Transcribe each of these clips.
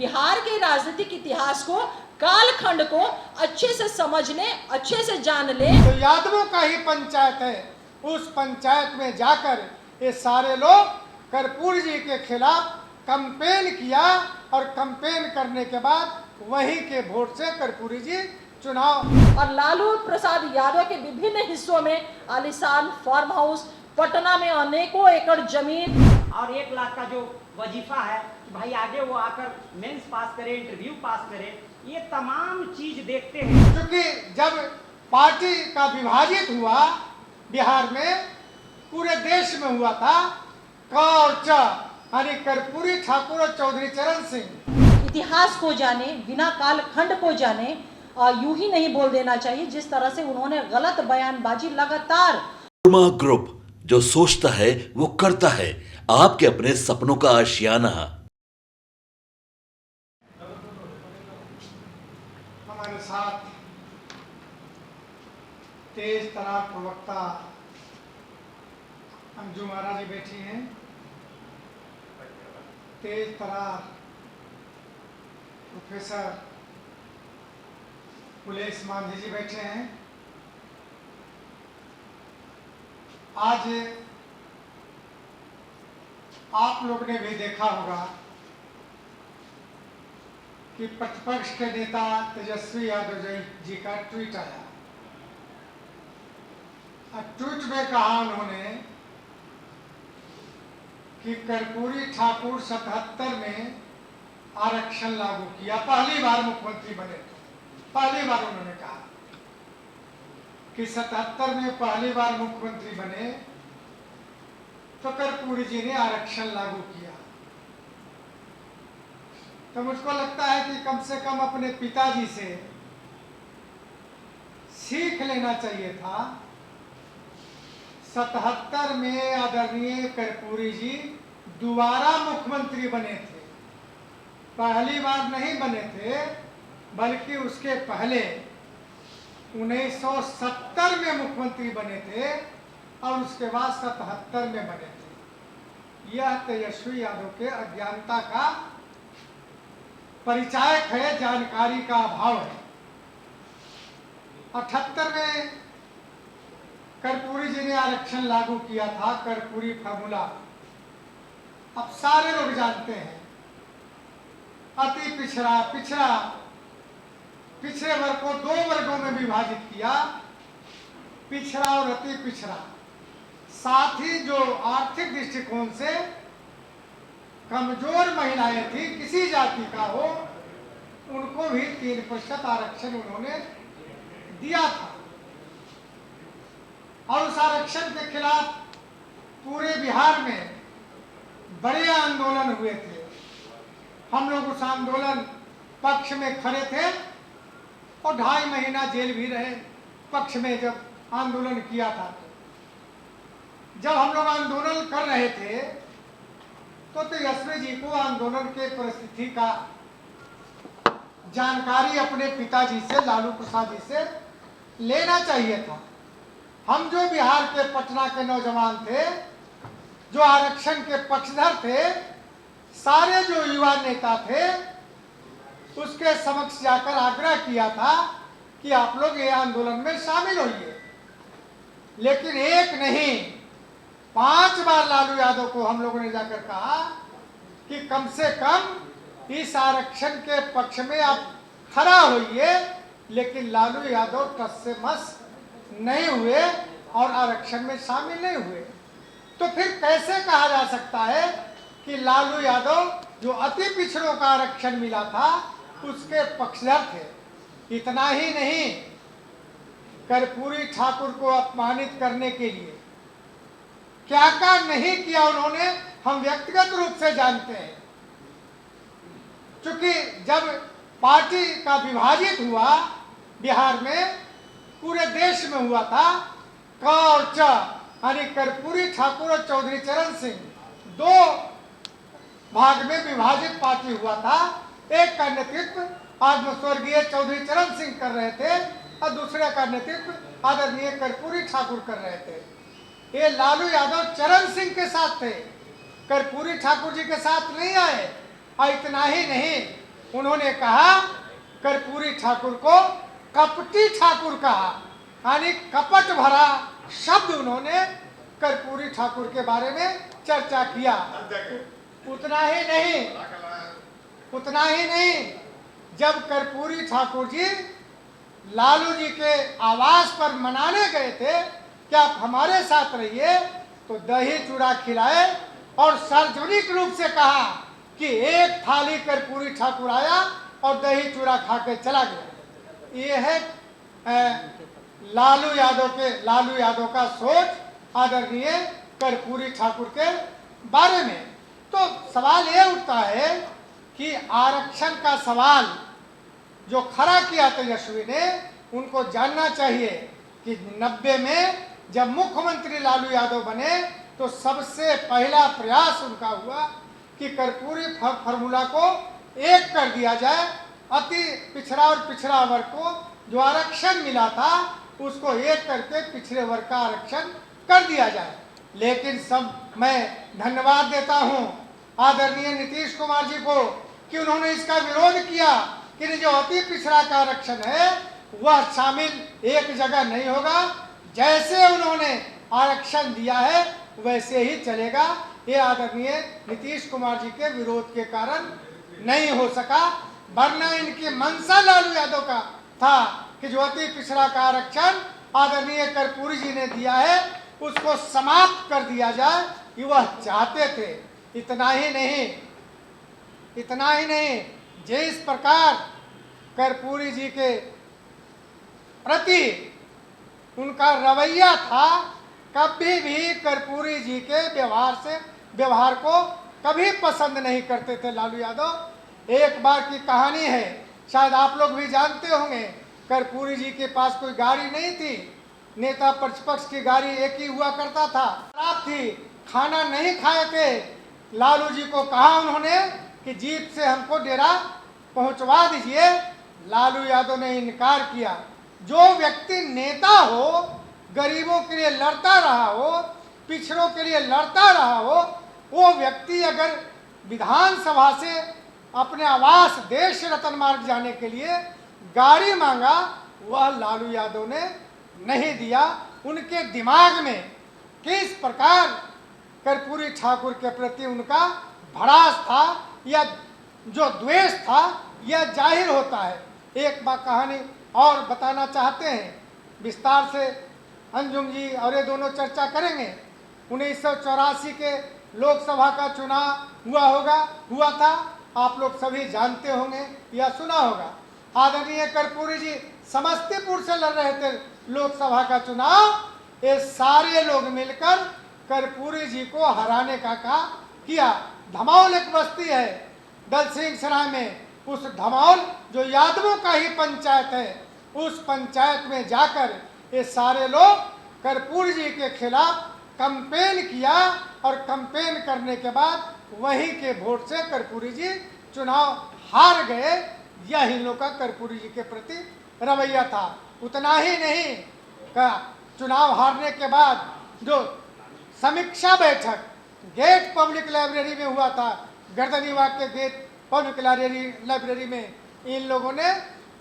बिहार के राजनीतिक इतिहास को, कालखंड को अच्छे से समझ ले, अच्छे से जान ले। तो यादवों का ही पंचायत है, उस पंचायत में जाकर ये सारे लोग कर्पूरी जी के खिलाफ कैंपेन किया और कैंपेन करने के बाद वहीं के वोट से कर्पूरी जी चुनाव। और लालू प्रसाद यादव के विभिन्न हिस्सों में आलीशान फार्म हाउस, पटना में अनेकों एकड़ जमीन और 1 लाख का जो वजीफा है कि भाई आगे वो आकर मेंस पास करे, इंटरव्यू पास करे, ये तमाम चीज देखते हैं। क्योंकि जब पार्टी का विभाजित हुआ बिहार में, पूरे देश में हुआ था, क और च यानी कर्पूरी ठाकुर और चौधरी चरण सिंह। इतिहास को जाने, बिना कालखंड को जाने, यूं ही नहीं बोल देना चाहिए जिस तरह से उन्होंने गलत बयानबाजी लगातार। वर्मा ग्रुप, जो सोचता है वो करता है, आपके अपने सपनों का आशियाना। हमारे साथ तेज तरार प्रवक्ता अंजू महाराज जी बैठी हैं, तेज तरार प्रोफेसर पुलेस मांझी जी बैठे हैं। आज आप लोग ने भी देखा होगा कि प्रतिपक्ष के नेता तेजस्वी यादव जी का ट्वीट आया। ट्वीट में कहा उन्होंने कि कर्पूरी ठाकुर 77 में आरक्षण लागू किया, पहली बार मुख्यमंत्री बने थे। पहली बार उन्होंने कहा कि 77 में पहली बार मुख्यमंत्री बने तो कर्पूरी जी ने आरक्षण लागू किया। तो मुझको लगता है कि कम से कम अपने पिताजी से सीख लेना चाहिए था। 77 में आदरणीय कर्पूरी जी दोबारा मुख्यमंत्री बने थे, पहली बार नहीं बने थे, बल्कि उसके पहले 1970 में मुख्यमंत्री बने थे और उसके बाद 77 में बने थे। यह तेजस्वी यादव के अज्ञानता का परिचायक है, जानकारी का अभाव है। 78 में कर्पूरी जी ने आरक्षण लागू किया था, कर्पूरी फार्मूला। अब सारे लोग जानते हैं, अति पिछड़ा, पिछड़े वर्ग को 2 वर्गों में विभाजित किया, पिछड़ा और अति पिछड़ा। साथ ही जो आर्थिक दृष्टिकोण से कमजोर महिलाएं थी, किसी जाति का हो, उनको भी 3% आरक्षण उन्होंने दिया था। और उस आरक्षण के खिलाफ पूरे बिहार में बड़े आंदोलन हुए थे। हम लोग उस आंदोलन पक्ष में खड़े थे और 2.5 महीना जेल भी रहे पक्ष में जब आंदोलन किया था। जब हम लोग आंदोलन कर रहे थे तो तेजस्वी जी को आंदोलन के परिस्थिति का जानकारी अपने पिताजी से, लालू प्रसाद जी से लेना चाहिए था। हम जो बिहार के पटना के नौजवान थे, जो आरक्षण के पक्षधर थे, सारे जो युवा नेता थे, उसके समक्ष जाकर आग्रह किया था कि आप लोग ये आंदोलन में शामिल होइए। लेकिन एक नहीं, 5 बार लालू यादव को हम लोगों ने जाकर कहा कि कम से कम इस आरक्षण के पक्ष में आप खड़ा होइए। लेकिन लालू यादव टस से मस नहीं हुए और आरक्षण में शामिल नहीं हुए। तो फिर कैसे कहा जा सकता है कि लालू यादव, जो अति पिछड़ों का आरक्षण मिला था, उसके पक्षधर थे। इतना ही नहीं, कर्पूरी ठाकुर को अपमानित करने के लिए क्या क्या नहीं किया उन्होंने, हम व्यक्तिगत रूप से जानते हैं। क्योंकि जब पार्टी का विभाजित हुआ बिहार में, पूरे देश में हुआ था, क और च यानी कर्पूरी ठाकुर और चौधरी चरण सिंह 2 भाग में विभाजित पार्टी हुआ था। एक का नेतृत्व आज स्वर्गीय चौधरी चरण सिंह कर रहे थे और दूसरे का नेतृत्व आदरणीय कर्पूरी ठाकुर कर रहे थे। ये लालू यादव चरण सिंह के साथ थे, कर्पूरी ठाकुर जी के साथ नहीं आए। और इतना ही नहीं, उन्होंने कहा, कर्पूरी ठाकुर को कपटी ठाकुर कहा, यानी कपट भरा शब्द उन्होंने कर्पूरी ठाकुर के बारे में चर्चा किया। उतना ही नहीं, जब कर्पूरी ठाकुर जी लालू जी के आवास पर मनाने गए थे कि आप हमारे साथ रहिए, तो दही चूड़ा खिलाए और सार्वजनिक रूप से कहा कि एक थाली कर्पूरी ठाकुर आया और दही चूड़ा खा के चला गया। ये है लालू यादव का सोच आदरणीय कर्पूरी ठाकुर के बारे में। तो सवाल ये उठता है कि आरक्षण का सवाल जो खड़ा किया तेजस्वी ने, उनको जानना चाहिए कि 90 में जब मुख्यमंत्री लालू यादव बने तो सबसे पहला प्रयास उनका हुआ कि कर्पूरी फार्मूला को एक कर दिया जाए। अति पिछड़ा और पिछड़ा वर्ग को जो आरक्षण मिला था उसको एक करके पिछड़े वर्ग का आरक्षण कर दिया जाए। लेकिन सब मैं धन्यवाद देता हूं आदरणीय नीतीश कुमार जी को कि उन्होंने इसका विरोध किया कि जो अति पिछड़ा का आरक्षण है वह शामिल एक जगह नहीं होगा। जैसे उन्होंने आरक्षण दिया है वैसे ही चलेगा। ये आदरणीय नीतीश कुमार जी के विरोध के कारण नहीं हो सका, वरना इनकी मंशा लालू यादव का था कि जो अति पिछड़ा का आरक्षण आदरणीय कर्पूरी जी ने दिया है उसको समाप्त कर दिया जाए, ये वह चाहते थे। इतना ही नहीं, जिस प्रकार कर्पूरी जी के प्रति उनका रवैया था, कभी भी कर्पूरी जी के व्यवहार को कभी पसंद नहीं करते थे लालू यादव। एक बार की कहानी है, शायद आप लोग भी जानते होंगे। कर्पूरी जी के पास कोई गाड़ी नहीं थी, नेता प्रतिपक्ष की गाड़ी एक ही हुआ करता था, खराब थी, खाना नहीं खाए थे। लालू जी को कहा उन्होंने कि जीप से हमको डेरा पहुंचवा दीजिए। लालू यादव ने इनकार किया। जो व्यक्ति नेता हो, गरीबों के लिए लड़ता रहा हो, पिछड़ों के लिए लड़ता रहा हो, वो व्यक्ति अगर विधानसभा से अपने आवास देश रतन मार्ग जाने के लिए गाड़ी मांगा, वह लालू यादव ने नहीं दिया। उनके दिमाग में किस प्रकार कर्पूरी ठाकुर के प्रति उनका भड़ास था या जो द्वेष था, यह जाहिर होता है। एक बात कहानी और बताना चाहते हैं, विस्तार से अंजुम जी और ये दोनों चर्चा करेंगे। 1984 के लोकसभा का चुनाव हुआ था, आप लोग सभी जानते होंगे या सुना होगा। आदरणीय कर्पूरी जी समस्तीपुर से लड़ रहे थे लोकसभा का चुनाव। ये सारे लोग मिलकर कर्पूरी जी को हराने का किया। धमाल एक बस्ती है दल सिंह सराय में, उस धमाल जो यादवों का ही पंचायत है, उस पंचायत में जाकर ये सारे लोग कर्पूरी जी के खिलाफ कैंपेन किया और कैंपेन करने के बाद वहीं के वोट से कर्पूरी जी चुनाव हार गए। यह इन लोग का कर्पूरी जी के प्रति रवैया था। उतना ही नहीं, चुनाव हारने के बाद जो समीक्षा बैठक गेट पब्लिक लाइब्रेरी में हुआ था, गर्दनीबाग के गेट पब्लिक लाइब्रेरी में, इन लोगों ने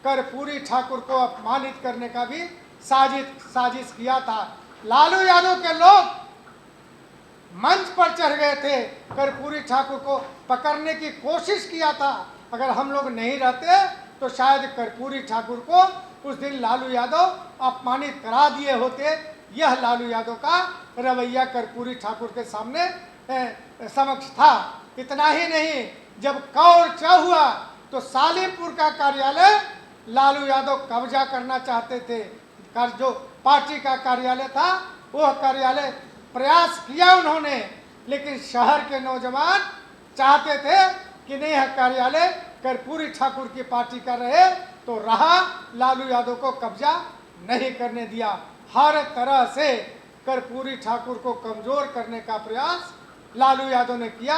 कर्पूरी ठाकुर को अपमानित करने का भी साजिश किया था। लालू यादव के लोग मंच पर चढ़ गए थे, कर्पूरी ठाकुर को पकड़ने की कोशिश किया था। अगर हम लोग नहीं रहते तो शायद कर्पूरी ठाकुर को उस दिन लालू यादव अपमानित करा दिए होते। यह लालू यादव का रवैया कर्पूरी ठाकुर के सामने समक्ष था। इतना ही नहीं, जब कौर च हुआ तो सालीमपुर का कार्यालय लालू यादव कब्जा करना चाहते थे। जो पार्टी का कार्यालय था वह कार्यालय प्रयास किया उन्होंने, लेकिन शहर के नौजवान चाहते थे कि नहीं, यह कार्यालय कर्पूरी ठाकुर की पार्टी का रहे, तो रहा। लालू यादव को कब्जा नहीं करने दिया। हर तरह से कर्पूरी ठाकुर को कमजोर करने का प्रयास लालू यादव ने किया।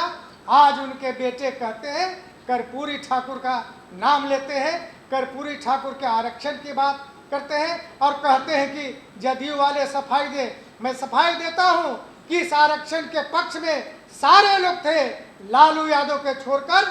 आज उनके बेटे कहते हैं, कर्पूरी ठाकुर का नाम लेते हैं, कर्पूरी ठाकुर के आरक्षण की बात करते हैं और कहते हैं कि जदयू वाले सफाई दे। मैं सफाई देता हूं कि इस आरक्षण के पक्ष में सारे लोग थे, लालू यादव के छोड़कर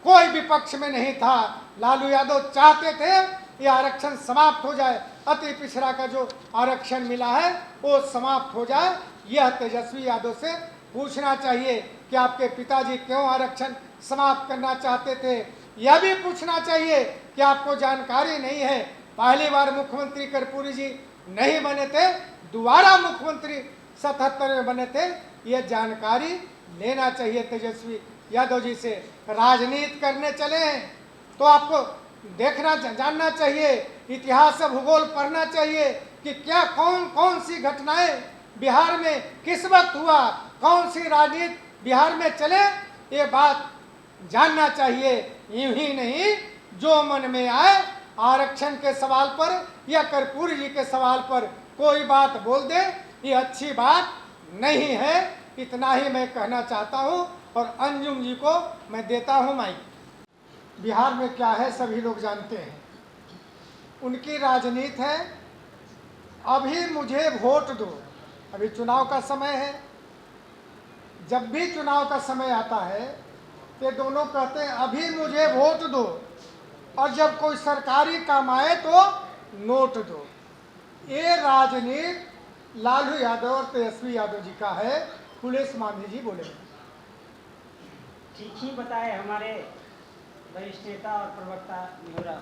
कोई विपक्ष में नहीं था। लालू यादव चाहते थे ये आरक्षण समाप्त हो जाए, अति पिछड़ा का जो आरक्षण मिला है वो समाप्त हो जाए। यह तेजस्वी यादव से पूछना चाहिए कि आपके पिताजी क्यों आरक्षण समाप्त करना चाहते थे। यह भी पूछना चाहिए कि आपको जानकारी नहीं है, पहली बार मुख्यमंत्री कर्पूरी जी नहीं बने थे, दोबारा मुख्यमंत्री 77 में बने थे। यह जानकारी लेना चाहिए तेजस्वी यादव जी से। राजनीति करने चले हैं तो आपको देखना जानना चाहिए, इतिहास से भूगोल पढ़ना चाहिए कि क्या कौन कौन सी घटनाएं बिहार में किस वक्त हुआ, कौन सी राजनीति बिहार में चले, ये बात जानना चाहिए। यूं ही नहीं जो मन में आए आरक्षण के सवाल पर या कर्पूरी जी के सवाल पर कोई बात बोल दे, ये अच्छी बात नहीं है। इतना ही मैं कहना चाहता हूँ और अंजुम जी को मैं देता हूँ माइक। बिहार में क्या है सभी लोग जानते हैं, उनकी राजनीति है अभी मुझे वोट दो। अभी चुनाव का समय है, जब भी चुनाव का समय आता है ये दोनों कहते हैं अभी मुझे वोट दो, और जब कोई सरकारी काम आए तो नोट दो। ये राजनीति लालू यादव और तेजस्वी यादव जी का है। पुलिस मांझी जी बोले। ठीक ही बताए हमारे वरिष्ठ नेता और प्रवक्ता नेहरा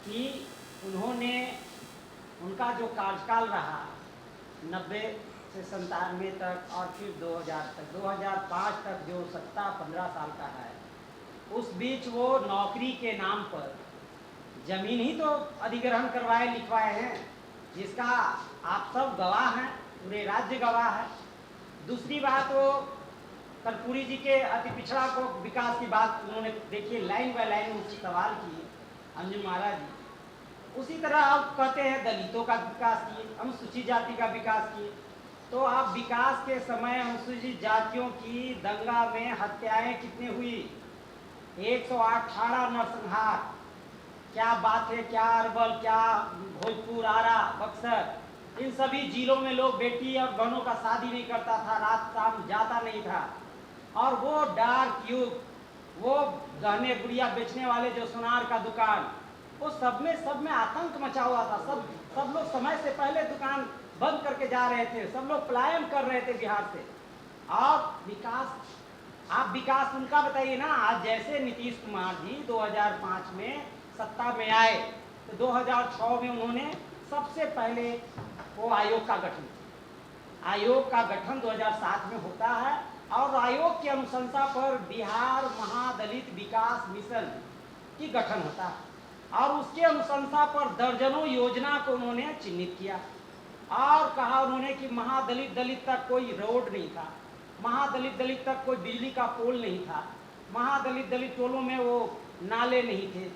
कि उन्होंने उनका जो कार्यकाल रहा 90 से 97 तक और फिर 2000 तक, 2005 तक जो सत्ता 15 साल का है, उस बीच वो नौकरी के नाम पर जमीन ही तो अधिग्रहण करवाए लिखवाए हैं, जिसका आप सब गवाह हैं, पूरे राज्य गवाह है। दूसरी बात, वो कर्पूरी जी के अति पिछड़ा को विकास की बात उन्होंने देखिए लाइन बाय लाइन मुझसे सवाल किए अंजुम महाराज जी। उसी तरह आप कहते हैं दलितों का विकास किए, अनुसूचित जाति का विकास किए, तो आप विकास के समय अनुसूचित जातियों की दंगा में हत्याएं कितनी हुई, 118 नरसंहार। क्या बात है, क्या अरवल, क्या भोजपुर, आरा, बक्सर, इन सभी जिलों में लोग बेटी और बहनों का शादी नहीं करता था, रात शाम जाता नहीं था। और वो डार्क युग, वो गहने गुड़िया बेचने वाले जो सुनार का दुकान, वो सब में आतंक मचा हुआ था। सब लोग समय से पहले दुकान बंद करके जा रहे थे, सब लोग पलायन कर रहे थे बिहार से। और विकास, आप विकास उनका बताइए ना। आज जैसे नीतीश कुमार जी 2005 में सत्ता में आए तो 2006 में उन्होंने सबसे पहले वो आयोग का गठन किया। आयोग का गठन 2007 में होता है और आयोग की अनुशंसा पर बिहार महादलित विकास मिशन की गठन होता है और उसके अनुशंसा पर दर्जनों योजना को उन्होंने चिन्हित किया और कहा उन्होंने कि महादलित दलित तक कोई रोड नहीं था, महादलित दलित तक कोई बिजली का पोल नहीं था, महादलित दलित टोलों में वो नाले नहीं थे,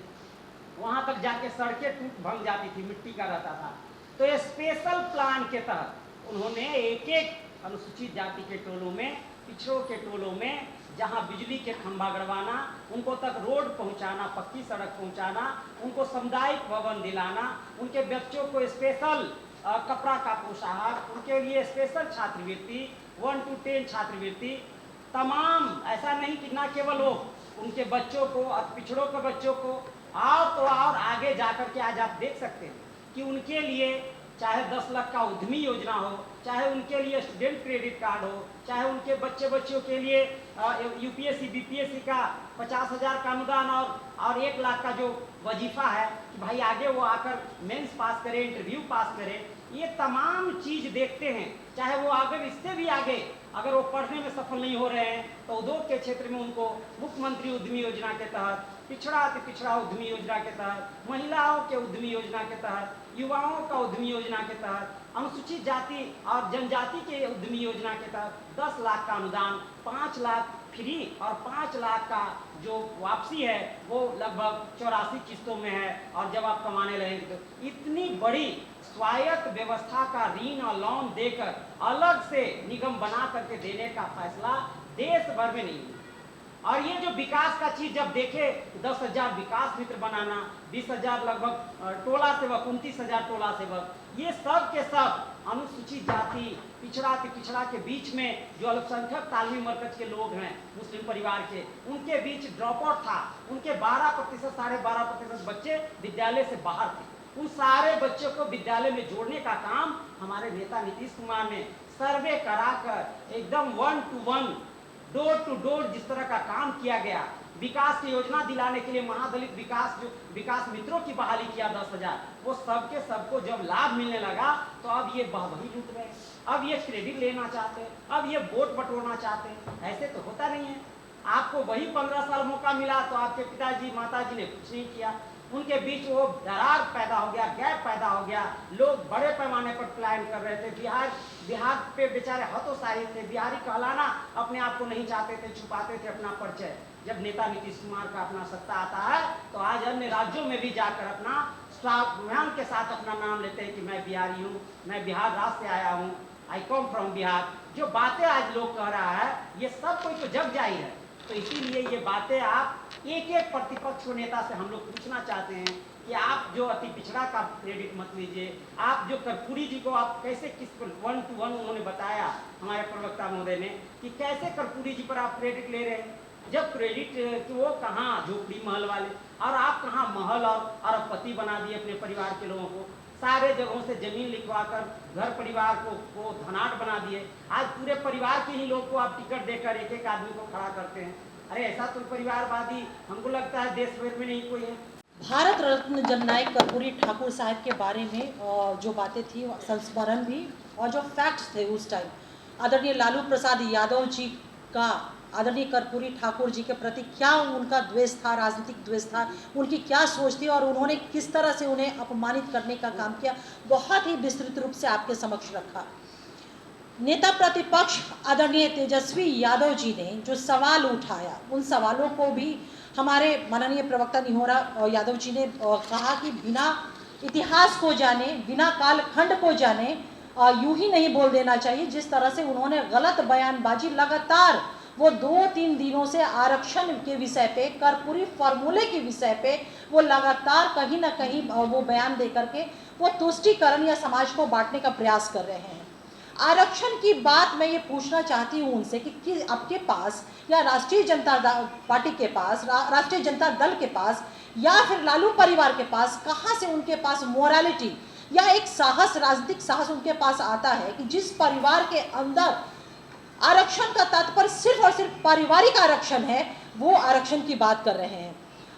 वहाँ तक जाके सड़कें टूट भंग जाती थी, मिट्टी का रहता था। तो ये स्पेशल प्लान के तहत उन्होंने एक एक अनुसूचित जाति के टोलों में, पिछड़ों के टोलों में जहाँ बिजली के खंभा गड़वाना, उनको तक रोड पहुँचाना, पक्की सड़क पहुँचाना, उनको सामुदायिक भवन दिलाना, उनके बच्चों को स्पेशल कपड़ा का पोशाक, उनके लिए स्पेशल छात्रवृत्ति, 1 to 10 छात्रवृत्ति, तमाम। ऐसा नहीं कि ना केवल वो उनके बच्चों को, पिछड़ों के बच्चों को, और तो और आगे जाकर के आज आप देख सकते हैं कि उनके लिए चाहे 10 लाख का उद्यमी योजना हो, चाहे उनके लिए स्टूडेंट क्रेडिट कार्ड हो, चाहे उनके बच्चों के लिए यूपीएससी बीपीएससी का 50,000 का अनुदान और 1 लाख का जो वजीफा है कि भाई आगे वो आकर मेंस पास करे, इंटरव्यू पास करे, ये तमाम चीज़ देखते हैं। चाहे वो अगर इससे भी आगे अगर वो पढ़ने में सफल नहीं हो रहे हैं तो उद्योग के क्षेत्र में उनको मुख्यमंत्री उद्यमी योजना के तहत, पिछड़ा अति पिछड़ा उद्यमी योजना के तहत, महिलाओं के उद्यमी योजना के तहत, युवाओं का उद्यमी योजना के तहत, अनुसूचित जाति और जनजाति के उद्यमी योजना के तहत 10 लाख का अनुदान, 5 लाख फ्री और 5 लाख का जो वापसी है वो लगभग 84 किस्तों में है। और जब आप कमाने लगेंगे तो इतनी बड़ी स्वायत्त व्यवस्था का ऋण और लोन देकर अलग से निगम बना करके देने का फैसला देश भर में नहीं हुआ। और ये जो विकास का चीज जब देखे, 10,000 विकास मित्र बनाना, 20,000 लगभग टोला सेवक, 29,000 टोला सेवक, ये सब के सब अनुसूचित जाति, पिछड़ा के बीच में जो अल्पसंख्यक तालवी मरकज के लोग हैं मुस्लिम परिवार के, उनके बीच ड्रॉप आउट था। उनके 12%, 12.5% बच्चे विद्यालय से बाहर थे। उन सारे बच्चों को विद्यालय में जोड़ने का काम हमारे नेता नीतीश कुमार ने सर्वे कराकर एकदम 1 to 1 डोर टू डोर जिस तरह का काम किया गया, विकास की योजना दिलाने के लिए महादलित विकास मित्रों की बहाली किया 10,000, वो सबको जब लाभ मिलने लगा तो अब ये वाहवाही लूट रहे हैं, अब ये क्रेडिट लेना चाहते हैं, अब ये वोट बटोरना चाहते हैं। ऐसे तो होता नहीं है। आपको वही 15 साल मौका मिला तो आपके पिताजी माताजी ने कुछ नहीं किया, उनके बीच वो दरार पैदा हो गया, गैप पैदा हो गया। लोग बड़े पैमाने पर पलायन कर रहे थे। बिहार पे बेचारे हतोत्साहित थे। बिहारी कहलाना अपने आप को नहीं चाहते थे, छुपाते थे अपना परिचय। जब नेता नीतीश कुमार का अपना सत्ता आता है तो आज अन्य राज्यों में भी जाकर अपना स्वाभिमान के साथ अपना नाम लेते हैं कि मैं बिहारी हूँ, मैं बिहार राज्य से आया हूँ, आई कम फ्रॉम बिहार। जो बातें आज लोग कह रहा है ये सब कोई तो जग जाहिर है। तो इसीलिए ये बातें आप एक प्रतिपक्ष नेता से हम लोग पूछना चाहते हैं कि आप जो अति पिछड़ा का क्रेडिट मत लीजिए। आप जो कर्पूरी जी को आप कैसे किस 1 to 1 उन्होंने बताया हमारे प्रवक्ता महोदय ने कि कैसे कर्पूरी जी पर आप क्रेडिट ले रहे हैं, जब क्रेडिट वो कहाँ झोपड़ी महल वाले और आप कहाँ महल और अरबपति बना दिए अपने परिवार के लोगों को। सारे जगहों से जमीन लिखवाकर घर परिवार को धनाढ़ बना दिए। आज पूरे परिवार के ही लोग को आप टिकट देकर एक आदमी को खड़ा करते हैं। अरे ऐसा तो परिवारवादी हमको लगता है देश भर में नहीं कोई है। भारत रत्न जननायक कर्पूरी ठाकुर साहब के बारे में जो बातें थी संस्मरण भी और जो फैक्ट्स थे उस टाइम, आदरणीय लालू प्रसाद यादव जी का आदरणीय कर्पूरी ठाकुर जी के प्रति क्या उनका द्वेष था, राजनीतिक द्वेष था, उनकी क्या सोच थी और उन्होंने किस तरह से उन्हें अपमानित करने का काम किया, बहुत ही विस्तृत रूप से आपके समक्ष रखा। नेता प्रतिपक्ष आदरणीय तेजस्वी यादव जी ने जो सवाल उठाया, उन सवालों को भी हमारे माननीय प्रवक्ता निहोरा यादव जी ने कहा कि बिना इतिहास को जाने, बिना कालखंड को जाने यूं ही नहीं बोल देना चाहिए। जिस तरह से उन्होंने गलत बयानबाजी लगातार वो 2-3 दिनों से आरक्षण के विषय पे, कर्पूरी फार्मूले के विषय पे वो लगातार कहीं ना कहीं वो बयान दे करके वो तुष्टीकरण या समाज को बांटने का प्रयास कर रहे हैं। आरक्षण की बात मैं ये पूछना चाहती हूँ उनसे कि आपके पास या राष्ट्रीय जनता पार्टी के पास, राष्ट्रीय जनता दल के पास या फिर लालू परिवार के पास कहाँ से उनके पास मोरालिटी या एक साहस, राजनीतिक साहस उनके पास आता है कि जिस परिवार के अंदर आरक्षण का तात्पर्य सिर्फ और सिर्फ पारिवारिक आरक्षण है, वो आरक्षण की बात कर रहे हैं।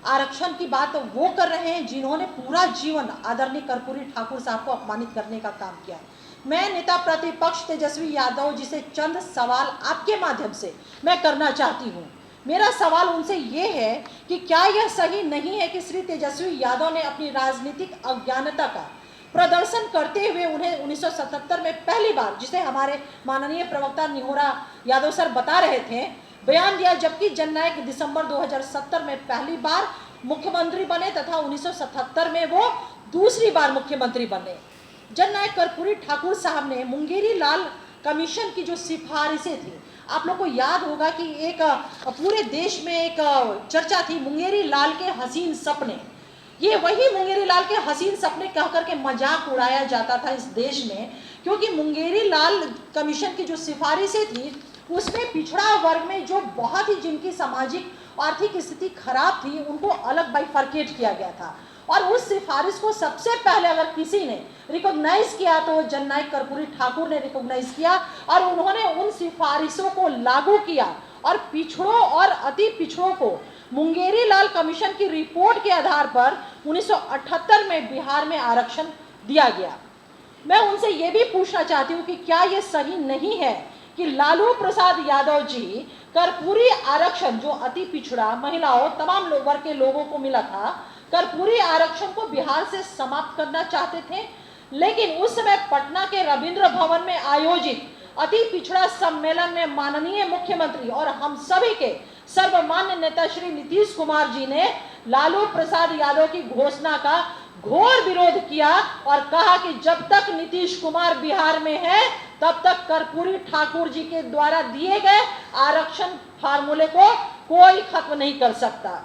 आरक्षण की बात वो कर रहे हैं जिन्होंने पूरा जीवन आदरणीय कर्पूरी ठाकुर साहब को अपमानित करने का काम किया है। मैं नेता प्रतिपक्ष तेजस्वी यादव जी से चंद सवाल आपके माध्यम से मैं करना चाहती हूँ। मेरा सवाल उनसे ये है कि क्या यह सही नहीं है कि श्री तेजस्वी यादव ने अपनी राजनीतिक अज्ञानता का प्रदर्शन करते हुए उन्हें 1977 में पहली बार, जिसे हमारे माननीय प्रवक्ता निहोरा यादव सर बता रहे थे, बयान दिया, जबकि जननायक दिसंबर 2070 में पहली बार मुख्यमंत्री बने तथा 1977 में वो दूसरी बार मुख्यमंत्री बने। जननायक कर्पूरी ठाकुर साहब ने मुंगेरी लाल कमीशन की जो सिफारिशें थी, आप लोग को याद होगा कि एक पूरे देश में एक चर्चा थी मुंगेरी लाल के हसीन सपने। ये वही मुंगेरी लाल के हसीन सपने कह करके मजाक उड़ाया जाता था इस देश में, क्योंकि मुंगेरी लाल कमीशन की जो सिफारिशें थी उसमें पिछड़ा वर्ग में जो बहुत ही जिनकी सामाजिक आर्थिक स्थिति खराब थी उनको अलग बाइफरकेट किया गया था। और उस सिफारिश को सबसे पहले अगर किसी ने रिकॉग्नाइज किया तो जननायक कर्पूरी ठाकुर ने रिकॉग्नाइज किया और उन्होंने उन सिफारिशों को लागू किया और पिछड़ों और अति पिछड़ों को मुंगेरी लाल कमीशन की रिपोर्ट के आधार पर 1978 में बिहार में आरक्षण दिया गया। मैं उनसे ये भी पूछना चाहती हूँ कि क्या ये सही नहीं है कि लालू प्रसाद यादव जी कर्पूरी आरक्षण जो अति पिछड़ा, महिलाओं, तमाम वर्ग के लोगों को मिला था, कर्पूरी आरक्षण को बिहार से समाप्त करना चाहते थे, लेकिन उस समय पटना के रविंद्र भवन में आयोजित अति पिछड़ा सम्मेलन में माननीय मुख्यमंत्री और हम सभी के सर्वमान्य नेता श्री नीतीश कुमार जी ने लालू प्रसाद यादव की घोषणा का घोर विरोध किया और कहा कि जब तक नीतीश कुमार बिहार में है तब तक कर्पूरी ठाकुर जी के द्वारा दिए गए आरक्षण फार्मूले को कोई खत्म नहीं कर सकता।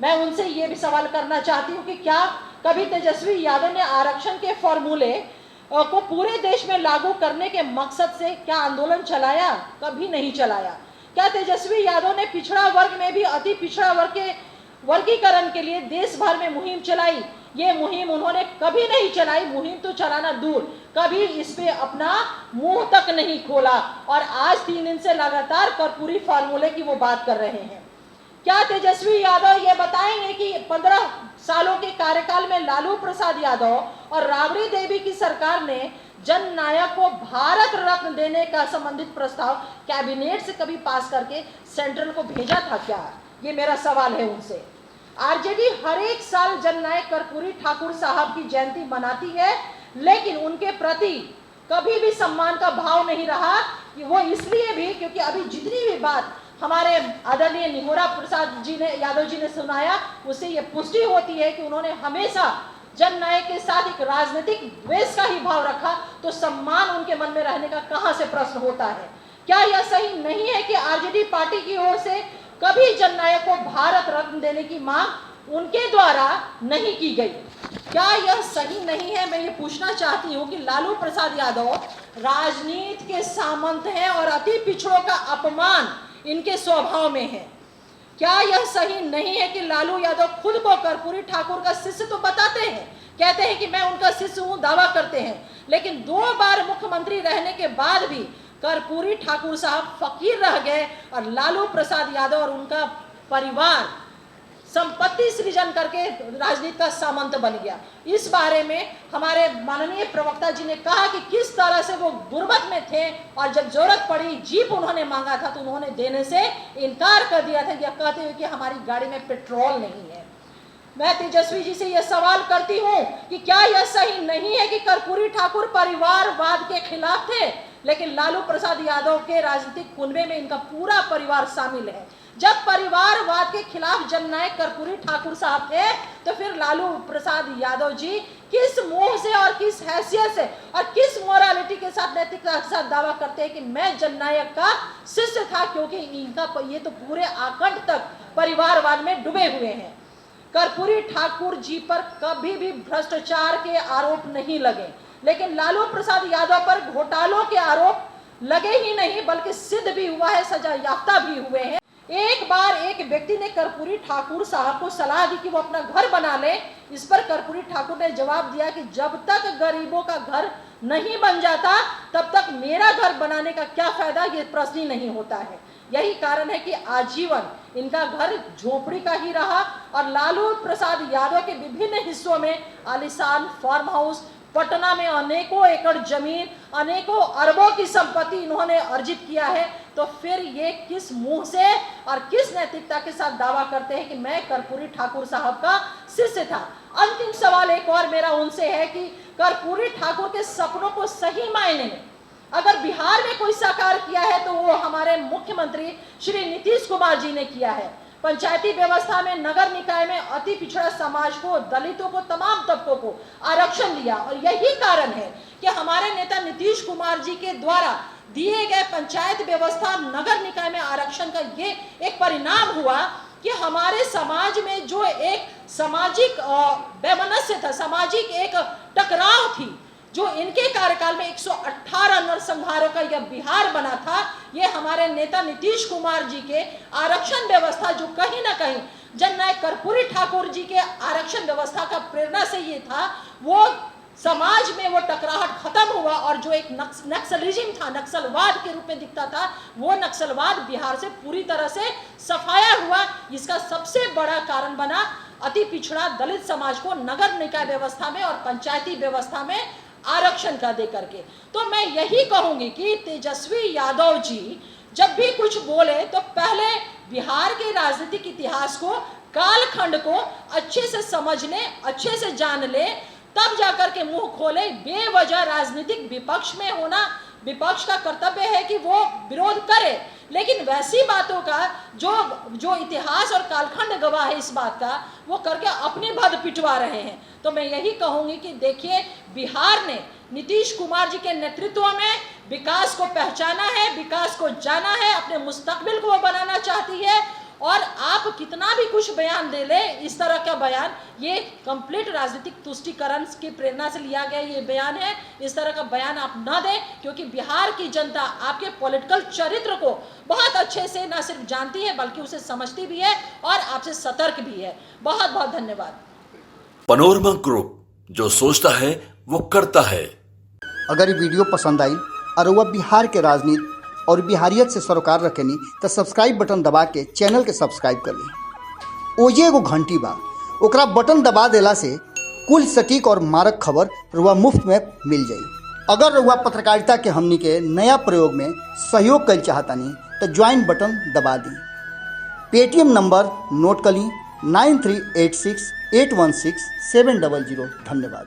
मैं उनसे ये भी सवाल करना चाहती हूँ कि क्या कभी तेजस्वी यादव ने आरक्षण के फॉर्मूले को पूरे देश में लागू करने के मकसद से क्या आंदोलन चलाया? कभी नहीं चलाया। क्या तेजस्वी यादव ने पिछड़ा वर्ग में भी अति पिछड़ा वर्ग के वर्गीकरण के लिए देश भर में मुहिम चलाई? ये मुहिम उन्होंने कभी नहीं चलाई। मुहिम तो चलाना दूर, कभी इस पे अपना मुंह तक नहीं खोला, और आज 3 दिन से लगातार कर्पूरी फार्मूले की वो बात कर रहे हैं। क्या तेजस्वी यादव ये बताएंगे कि 15 सालों के कार्यकाल में लालू प्रसाद यादव और राबड़ी देवी की सरकार ने जननायक को भारत रत्न देने का संबंधित प्रस्ताव कैबिनेट से कभी पास करके सेंट्रल को भेजा था क्या? ये मेरा सवाल है उनसे। आरजेडी हर एक साल जननायक कर्पूरी ठाकुर साहब की जयंती मनाती है, लेकिन उनके प्रति कभी भी सम्मान का भाव नहीं रहा। कि वो इसलिए भी क्योंकि अभी जितनी भी बात हमारे आदरणीय निहोरा प्रसाद जी ने यादव जी ने सुनाया, उससे ये पुष्टि होती है कि उन्होंने हमेशा जननायक के साथ एक राजनीतिक द्वेष का ही भाव रखा, तो सम्मान उनके मन में रहने का कहां से प्रश्न होता है? क्या यह सही नहीं है कि आरजेडी पार्टी की ओर से कभी जननायक को भारत रत्न देने की मांग उनके द्वारा नहीं की गई? क्या यह सही नहीं है? मैं ये पूछना चाहती हूँ कि लालू प्रसाद यादव राजनीति के सामंत हैं और अति पिछड़ों का अपमान इनके स्वभाव में है। क्या यह सही नहीं है कि लालू यादव खुद को कर्पूरी ठाकुर का शिष्य तो बताते हैं, कहते हैं कि मैं उनका शिष्य हूं, दावा करते हैं, लेकिन 2 बार मुख्यमंत्री रहने के बाद भी कर्पूरी ठाकुर साहब फकीर रह गए और लालू प्रसाद यादव और उनका परिवार संपत्ति सृजन करके राजनीति का सामंत बन गया। इस बारे में हमारे माननीय प्रवक्ता जी ने कहा कि किस तरह से वो गुर्बत में थे और जब जरूरत पड़ी जीप उन्होंने मांगा था तो उन्होंने देने से इनकार कर दिया था, यह कहते हुए कि हमारी गाड़ी में पेट्रोल नहीं है। मैं तेजस्वी जी से यह सवाल करती हूं कि क्या यह सही नहीं है कि कर्पूरी ठाकुर परिवारवाद के खिलाफ थे, लेकिन लालू प्रसाद यादव के राजनीतिक कुनबे में इनका पूरा परिवार शामिल है। जब परिवारवाद के खिलाफ जननायक कर्पूरी ठाकुर साहब थे, तो फिर लालू प्रसाद यादव जी किस मुंह से और किस हैसियत से और किस मोरालिटी के साथ, नैतिकता के साथ दावा करते हैं कि मैं जननायक का शिष्य था? क्योंकि इनका ये तो पूरे आकंठ तक परिवारवाद में डूबे हुए हैं। कर्पूरी ठाकुर जी पर कभी भी भ्रष्टाचार के आरोप नहीं लगे, लेकिन लालू प्रसाद यादव पर घोटालों के आरोप लगे ही नहीं बल्कि सिद्ध भी हुआ है, सजा याफ्ता भी हुए हैं। एक बार एक व्यक्ति ने कर्पूरी ठाकुर साहब को सलाह दी कि वो अपना घर बना ले। इस पर कर्पूरी ठाकुर ने जवाब दिया कि जब तक गरीबों का घर नहीं बन जाता तब तक मेरा घर बनाने का क्या फायदा, ये प्रश्न ही नहीं होता है। यही कारण है कि आजीवन इनका घर झोपड़ी का ही रहा और लालू प्रसाद यादव के विभिन्न हिस्सों में आलीशान फार्म हाउस, पटना में अनेकों एकड़ जमीन, अनेकों अरबों की संपत्ति इन्होंने अर्जित किया है। तो फिर ये किस मुंह से और किस नैतिकता के साथ दावा करते हैं कि मैं कर्पूरी ठाकुर साहब का शिष्य था? अंतिम सवाल एक और मेरा उनसे है कि कर्पूरी ठाकुर के सपनों को सही मायने में अगर बिहार में कोई साकार किया है तो वो हमारे मुख्यमंत्री श्री नीतीश कुमार जी ने किया है। पंचायती व्यवस्था में नगर निकाय में अति पिछड़ा समाज को, दलितों को, तमाम तबकों को आरक्षण दिया और यही कारण है कि हमारे नेता नीतीश कुमार जी के द्वारा दिए गए पंचायत व्यवस्था, नगर निकाय में आरक्षण का ये एक परिणाम हुआ कि हमारे समाज में जो एक सामाजिक वैमनस्य था, सामाजिक एक टकराव थी, जो इनके कार्यकाल में 118 नरसंहारों का यह बिहार बना था, ये हमारे नेता नीतीश कुमार जी के आरक्षण व्यवस्था, जो कहीं ना कहीं जननायक कर्पूरी ठाकुर जी के आरक्षण व्यवस्था का प्रेरणा से ये था, वो समाज में वो टकराहट खत्म हुआ और जो एक नक्सलिज्म था, नक्सलवाद के रूप में दिखता था, वो नक्सलवाद बिहार से पूरी तरह से सफाया हुआ। इसका सबसे बड़ा कारण बना अति पिछड़ा दलित समाज को नगर निकाय व्यवस्था में और पंचायती व्यवस्था में आरक्षण का दे करके। तो मैं यही कहूंगी कि तेजस्वी यादव जी जब भी कुछ बोले तो पहले बिहार के राजनीतिक इतिहास को, कालखंड को अच्छे से समझ ले, अच्छे से जान ले, तब जाकर के मुंह खोले। बेवजह राजनीतिक विपक्ष में होना, विपक्ष का कर्तव्य है कि वो विरोध करे, लेकिन वैसी बातों का जो इतिहास और कालखंड गवाह है इस बात का, वो करके अपनी भद पिटवा रहे हैं। तो मैं यही कहूंगी कि देखिए, बिहार ने नीतीश कुमार जी के नेतृत्व में विकास को पहचाना है, विकास को जाना है, अपने मुस्तकबिल को वो बनाना चाहती है और आप कितना भी कुछ बयान दे ले, इस तरह का बयान ये कंप्लीट राजनीतिक तुष्टीकरण की प्रेरणा से लिया गया ये बयान है। इस तरह का बयान आप न दें, क्योंकि बिहार की जनता आपके पॉलिटिकल चरित्र को बहुत अच्छे से न सिर्फ जानती है बल्कि उसे समझती भी है और आपसे सतर्क भी है। बहुत बहुत धन्यवाद। पनोरमा ग्रुप, जो सोचता है वो करता है। अगर ये वीडियो पसंद आई और वह बिहार के राजनीति और बिहारियत से सरोकार रखेनी तो सब्सक्राइब बटन दबा के चैनल के सब्सक्राइब कर ली। ओजे एगो घंटी बा, ओकरा बटन दबा देला से कुल सटीक और मारक खबर रुआ मुफ्त में मिल जाई। अगर रुआ पत्रकारिता के हमनी के नया प्रयोग में सहयोग कर चाहतानी तो ज्वाइन बटन दबा दी। पेटीएम नंबर नोट कर ली 9386816700। धन्यवाद।